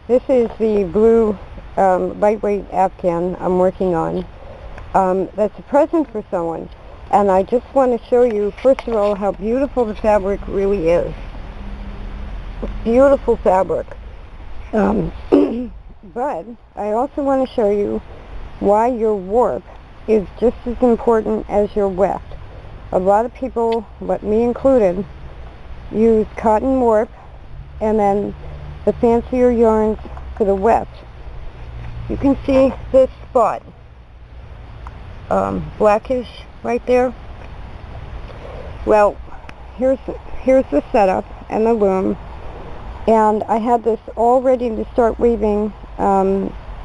This is the blue lightweight Afghan I'm working on. That's a present for someone. And I just want to show you, first of all, how beautiful the fabric really is. Beautiful fabric. But I also want to show you why your warp is just as important as your weft. A lot of people, but me included, use cotton warp and then the fancier yarns for the weft. You can see this spot, blackish right there. Well, here's the setup and the loom, and I had this all ready to start weaving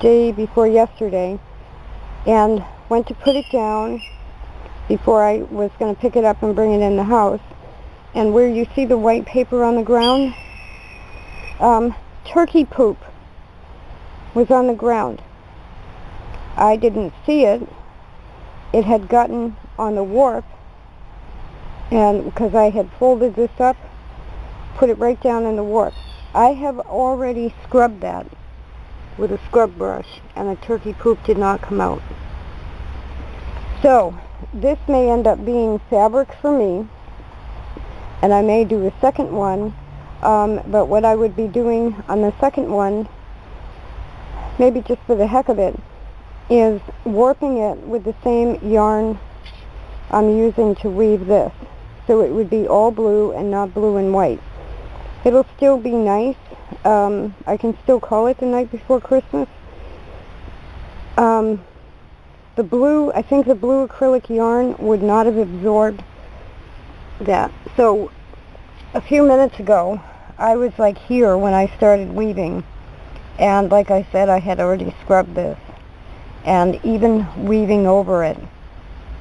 day before yesterday, and went to put it down before I was going to pick it up and bring it in the house. And where you see the white paper on the ground, turkey poop was on the ground. I didn't see it. It had gotten on the warp, and because I had folded this up, put it right down in the warp. I have already scrubbed that with a scrub brush, and the turkey poop did not come out. So this may end up being fabric for me, and I may do a second one, but what I would be doing on the second one, maybe just for the heck of it, is warping it with the same yarn I'm using to weave this. So it would be all blue and not blue and white. It'll still be nice. I can still call it the night before Christmas. The blue, I think the blue acrylic yarn would not have absorbed that. So a few minutes ago, I was like here when I started weaving, and like I said, I had already scrubbed this, and even weaving over it,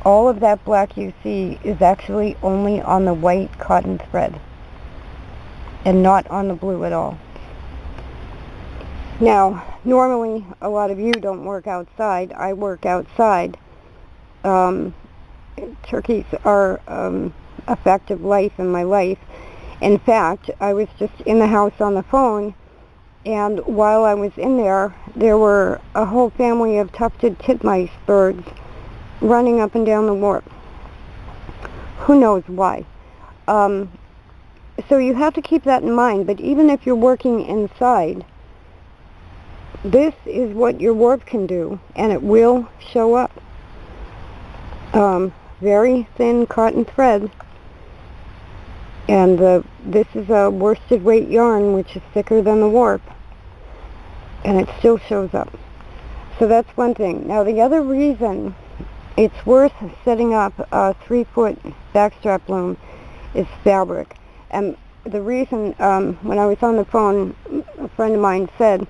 all of that black you see is actually only on the white cotton thread and not on the blue at all. Now, normally a lot of you don't work outside. I work outside. Turkeys are a fact of life in my life. In fact, I was just in the house on the phone, and while I was in there, there were a whole family of tufted titmice birds running up and down the warp. Who knows why? So you have to keep that in mind, but even if you're working inside, this is what your warp can do, and it will show up. Very thin cotton thread, and this is a worsted weight yarn, which is thicker than the warp, and it still shows up. So that's one thing. Now the other reason it's worth setting up a 3-foot backstrap loom is fabric. And the reason, when I was on the phone, a friend of mine said,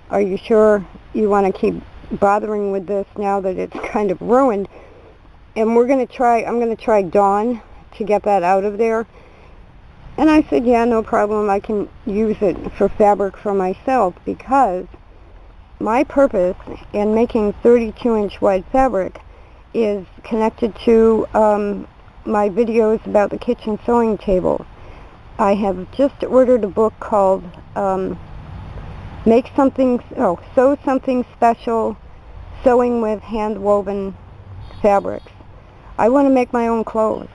"Are you sure you want to keep bothering with this now that it's kind of ruined?" And I'm going to try Dawn to get that out of there. And I said, yeah, no problem. I can use it for fabric for myself, because my purpose in making 32-inch wide fabric is connected to my videos about the kitchen sewing table. I have just ordered a book called Sew Something Special, Sewing with Hand-Woven Fabrics. I want to make my own clothes,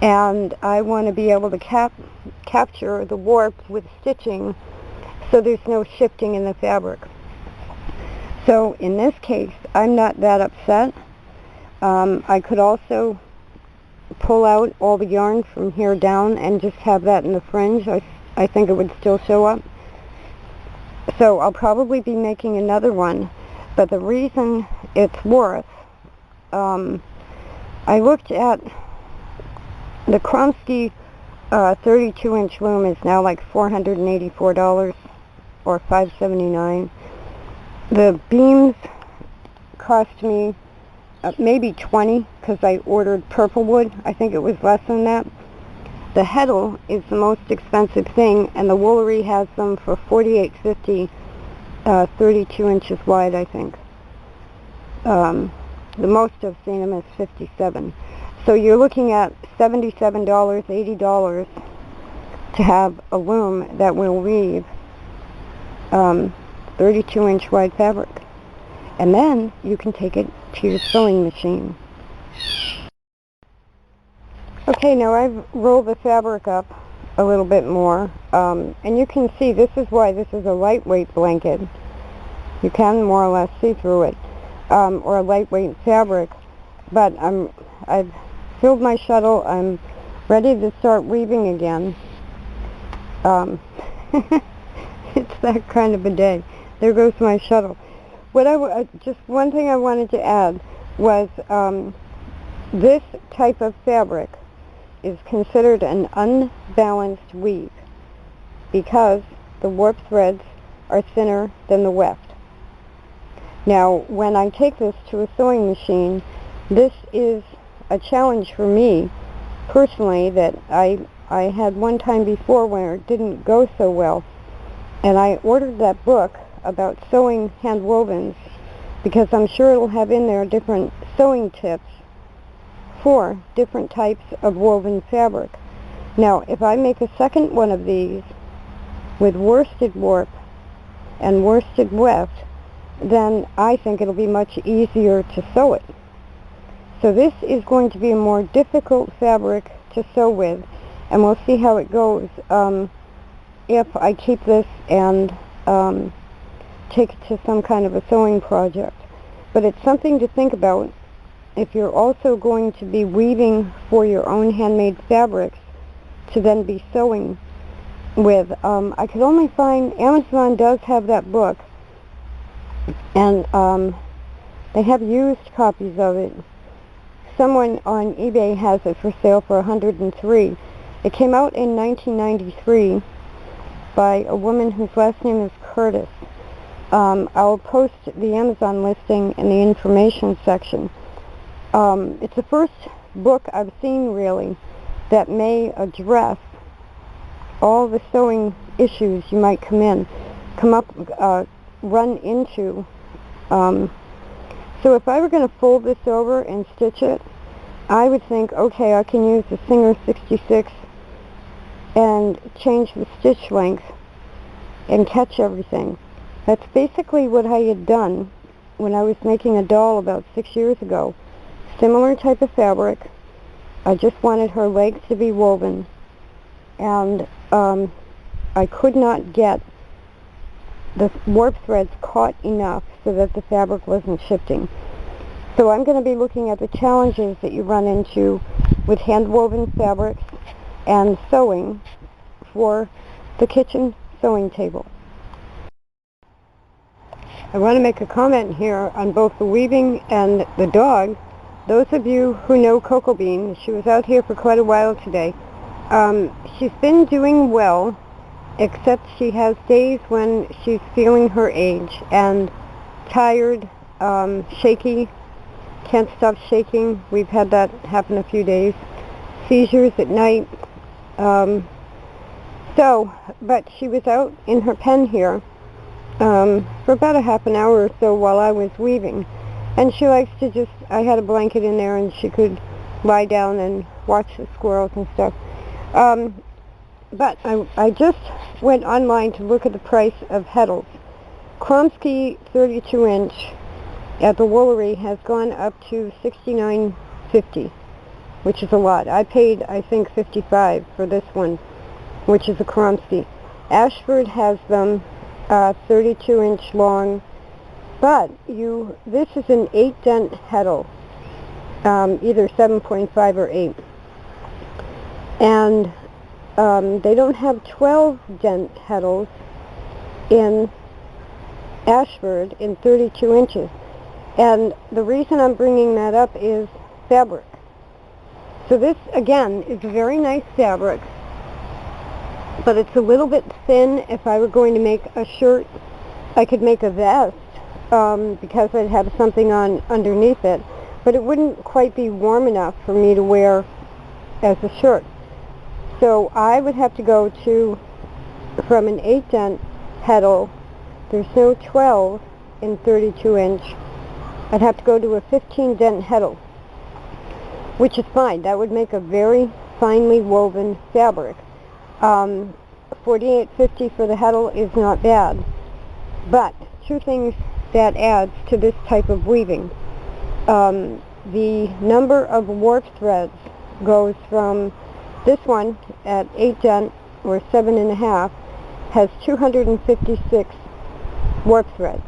and I want to be able to capture the warp with stitching so there's no shifting in the fabric. So in this case, I'm not that upset. I could also pull out all the yarn from here down and just have that in the fringe. I think it would still show up. So I'll probably be making another one, but the reason it's worth, I looked at the Kromsky 32-inch loom is now like $484 or $579. The beams cost me maybe $20 because I ordered purple wood. I think it was less than that. The heddle is the most expensive thing, and the Woolery has them for $48.50, 32 inches wide, I think. The most I've seen them is $57. So you're looking at $77, $80 to have a loom that will weave 32-inch wide fabric. And then you can take it to your sewing machine. Okay, now I've rolled the fabric up a little bit more, and you can see this is why this is a lightweight blanket. You can more or less see through it, or a lightweight fabric. But I've filled my shuttle. I'm ready to start weaving again. It's that kind of a day. There goes my shuttle. Just one thing I wanted to add was this type of fabric is considered an unbalanced weave because the warp threads are thinner than the weft. Now, when I take this to a sewing machine, this is a challenge for me personally that I had one time before where it didn't go so well, and I ordered that book about sewing handwovens because I'm sure it'll have in there different sewing tips for different types of woven fabric. Now, if I make a second one of these with worsted warp and worsted weft, then I think it'll be much easier to sew it. So this is going to be a more difficult fabric to sew with, and we'll see how it goes if I keep this and take it to some kind of a sewing project. But it's something to think about if you're also going to be weaving for your own handmade fabrics to then be sewing with. I could only find, Amazon does have that book, and they have used copies of it. Someone on eBay has it for sale for $103. It came out in 1993 by a woman whose last name is Curtis. I'll post the Amazon listing in the information section. It's the first book I've seen really that may address all the sewing issues you might run into. So if I were going to fold this over and stitch it, I would think, okay, I can use the Singer 66 and change the stitch length and catch everything. That's basically what I had done when I was making a doll about 6 years ago. Similar type of fabric. I just wanted her legs to be woven, and I could not get the warp threads caught enough so that the fabric wasn't shifting. So I'm going to be looking at the challenges that you run into with hand-woven fabrics and sewing for the kitchen sewing table. I want to make a comment here on both the weaving and the dog. Those of you who know Cocoa Bean, she was out here for quite a while today. She's been doing well, except she has days when she's feeling her age and tired, shaky, can't stop shaking. We've had that happen a few days. Seizures at night. But she was out in her pen here for about a half an hour or so while I was weaving. And she likes to just, I had a blanket in there and she could lie down and watch the squirrels and stuff. But I just went online to look at the price of heddles. Kromsky 32-inch at the Woolery has gone up to $69.50, which is a lot. I paid, I think, $55 for this one, which is a Kromsky. Ashford has them 32-inch long, but this is an 8-dent heddle, either 7.5 or 8. And they don't have 12-dent heddles in Ashford in 32 inches. And the reason I'm bringing that up is fabric. So this, again, is a very nice fabric, but it's a little bit thin. If I were going to make a shirt, I could make a vest because I'd have something on underneath it, but it wouldn't quite be warm enough for me to wear as a shirt. So I would have to go from an 8-dent heddle, there's no 12 in 32-inch, I'd have to go to a 15-dent heddle, which is fine. That would make a very finely woven fabric. $48.50 for the heddle is not bad. But two things that adds to this type of weaving. The number of warp threads goes from this one at 8 dent or 7.5 has 256 warp threads.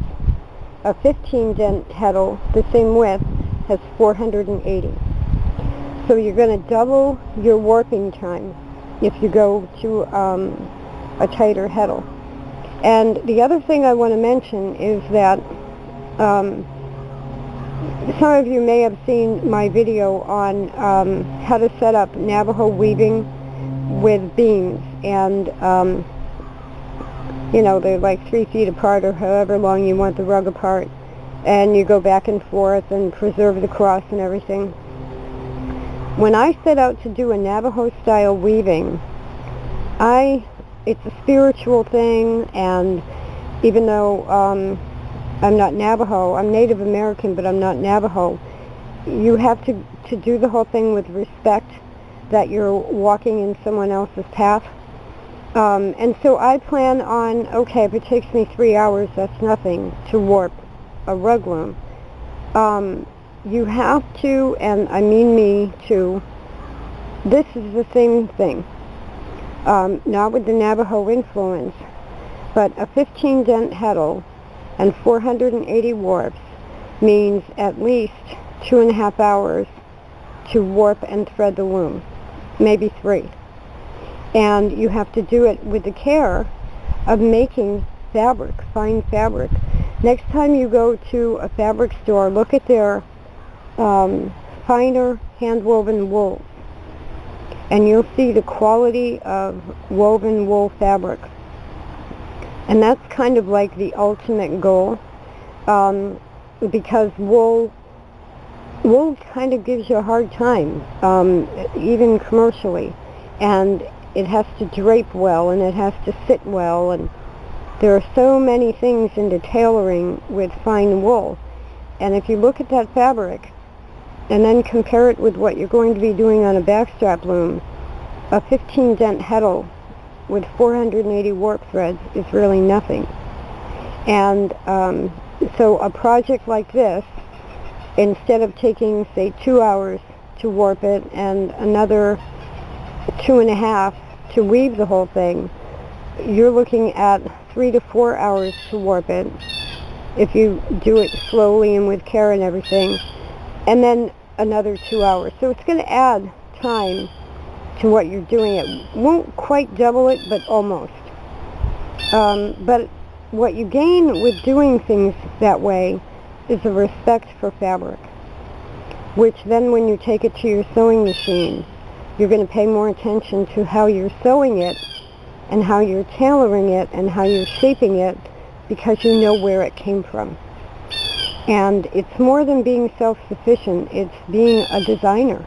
A 15 dent heddle, the same width, has 480. So you're going to double your warping time if you go to a tighter heddle. And the other thing I want to mention is that some of you may have seen my video on how to set up Navajo weaving with beams, and you know, they're like 3 feet apart or however long you want the rug apart, and you go back and forth and preserve the cross and everything. When I set out to do a Navajo style weaving, it's a spiritual thing, and even though I'm not Navajo, I'm Native American, but I'm not Navajo, you have to do the whole thing with respect that you're walking in someone else's path. And so I plan on, okay, if it takes me 3 hours, that's nothing to warp a rug loom. You have to, and I mean me too, this is the same thing. Not with the Navajo influence, but a 15 dent heddle and 480 warps means at least 2.5 hours to warp and thread the loom, maybe 3. And you have to do it with the care of making fabric, fine fabric. Next time you go to a fabric store, look at their finer hand-woven wool, and you'll see the quality of woven wool fabric. And that's kind of like the ultimate goal, because wool kind of gives you a hard time, even commercially, and it has to drape well, and it has to sit well, and there are so many things into tailoring with fine wool. And if you look at that fabric and then compare it with what you're going to be doing on a backstrap loom, a 15 dent heddle with 480 warp threads is really nothing. And so a project like this, instead of taking, say, 2 hours to warp it and another 2.5 to weave the whole thing, you're looking at 3 to 4 hours to warp it if you do it slowly and with care and everything, and then another 2 hours. So it's going to add time to what you're doing. It won't quite double it, but almost. But what you gain with doing things that way is a respect for fabric, which then when you take it to your sewing machine, you're going to pay more attention to how you're sewing it and how you're tailoring it and how you're shaping it, because you know where it came from. And it's more than being self-sufficient. It's being a designer,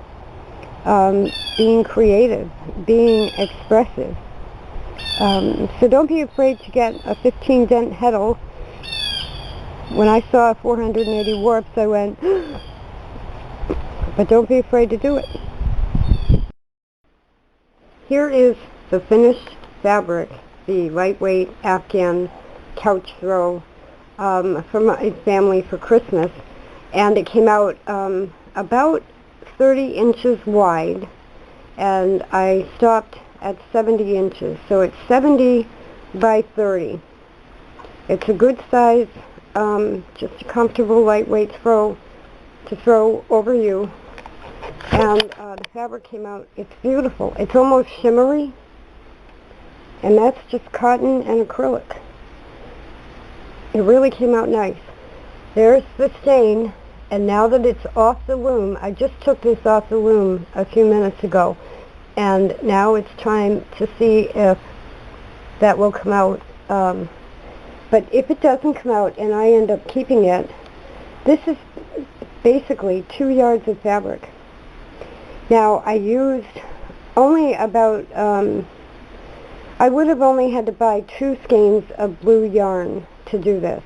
being creative, being expressive. So don't be afraid to get a 15 dent heddle. When I saw 480 warps, I went, but don't be afraid to do it. Here is the finished fabric, the lightweight Afghan couch throw for my family for Christmas, and it came out about 30 inches wide, and I stopped at 70 inches, so it's 70 by 30. It's a good size, just a comfortable lightweight throw to throw over you, and the fabric came out, it's beautiful. It's almost shimmery, and that's just cotton and acrylic. It really came out nice. There's the stain, and now that it's off the loom, I just took this off the loom a few minutes ago, and now it's time to see if that will come out. But if it doesn't come out and I end up keeping it, this is basically 2 yards of fabric. Now, I used only about, I would have only had to buy 2 skeins of blue yarn to do this.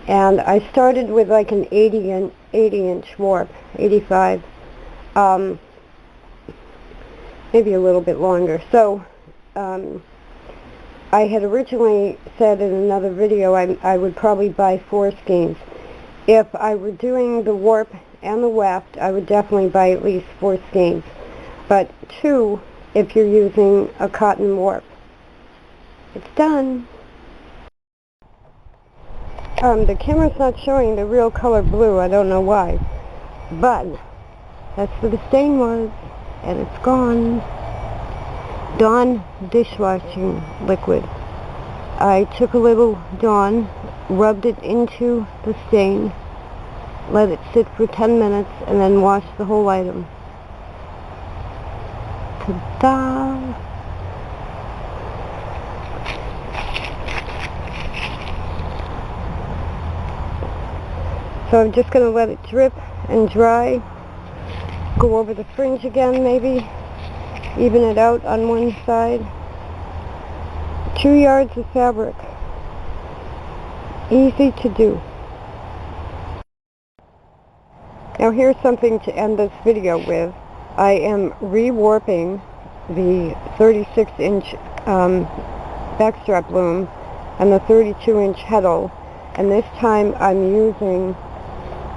And I started with like an 80 inch warp, 85, maybe a little bit longer. So I had originally said in another video I would probably buy 4 skeins. If I were doing the warp and the weft, I would definitely buy at least 4 skeins. But 2 if you're using a cotton warp. It's done. The camera's not showing the real color blue. I don't know why. But that's where the stain was, and it's gone. Dawn dishwashing liquid. I took a little Dawn, rubbed it into the stain, let it sit for 10 minutes, and then washed the whole item. Ta-da! So I'm just going to let it drip and dry. Go over the fringe again, maybe. Even it out on one side. 2 yards of fabric. Easy to do. Now here's something to end this video with. I am rewarping the 36-inch backstrap loom and the 32-inch heddle, and this time I'm using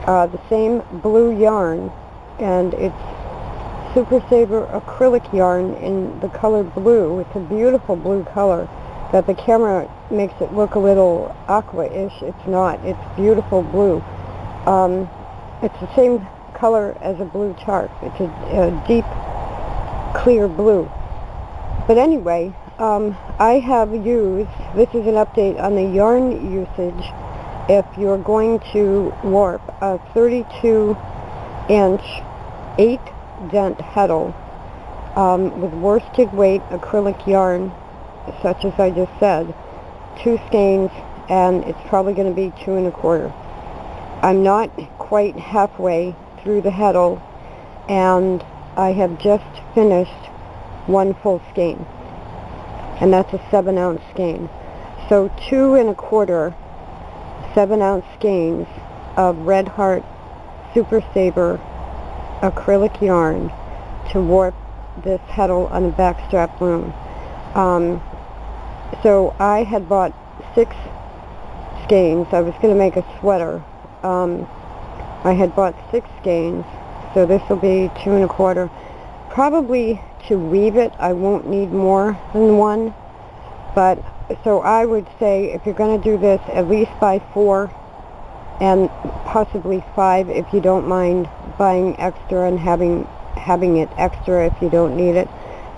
the same blue yarn, and it's Super Saver acrylic yarn in the color blue. It's a beautiful blue color that the camera makes it look a little aqua-ish. It's not. It's beautiful blue. It's the same color as a blue tarp. It's a deep, clear blue. But anyway, I have used, this is an update on the yarn usage. If you're going to warp a 32-inch 8-dent heddle with worsted weight acrylic yarn, such as I just said, 2 skeins, and it's probably going to be 2 1/4. I'm not quite halfway through the heddle, and I have just finished 1 full skein, and that's a 7-ounce skein. So 2 1/4 7-ounce skeins of Red Heart Super Saver acrylic yarn to warp this heddle on a backstrap loom. So I had bought 6 skeins. I was going to make a sweater. I had bought 6 skeins, so this will be 2 1/4. Probably to weave it, I won't need more than 1, but so I would say if you're going to do this, at least buy 4 and possibly 5 if you don't mind buying extra and having it extra if you don't need it.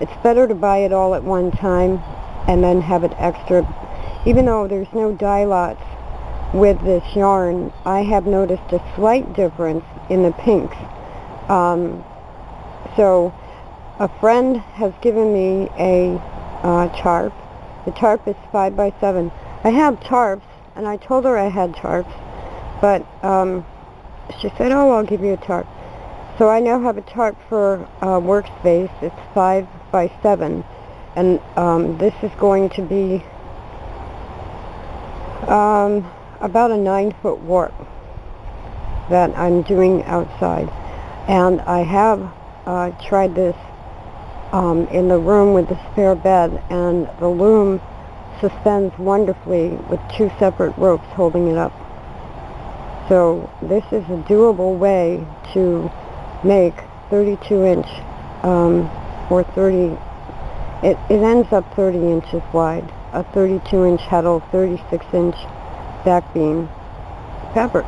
It's better to buy it all at one time and then have it extra. Even though there's no dye lots with this yarn, I have noticed a slight difference in the pinks. So a friend has given me a tarp. The tarp is 5 by 7. I have tarps, and I told her I had tarps, but she said, oh, I'll give you a tarp. So I now have a tarp for workspace. It's 5 by 7, and this is going to be about a 9-foot warp that I'm doing outside. And I have tried this in the room with the spare bed, and the loom suspends wonderfully with 2 separate ropes holding it up. So this is a doable way to make 32-inch or 30, it ends up 30 inches wide, a 32-inch heddle, 36-inch back beam fabric.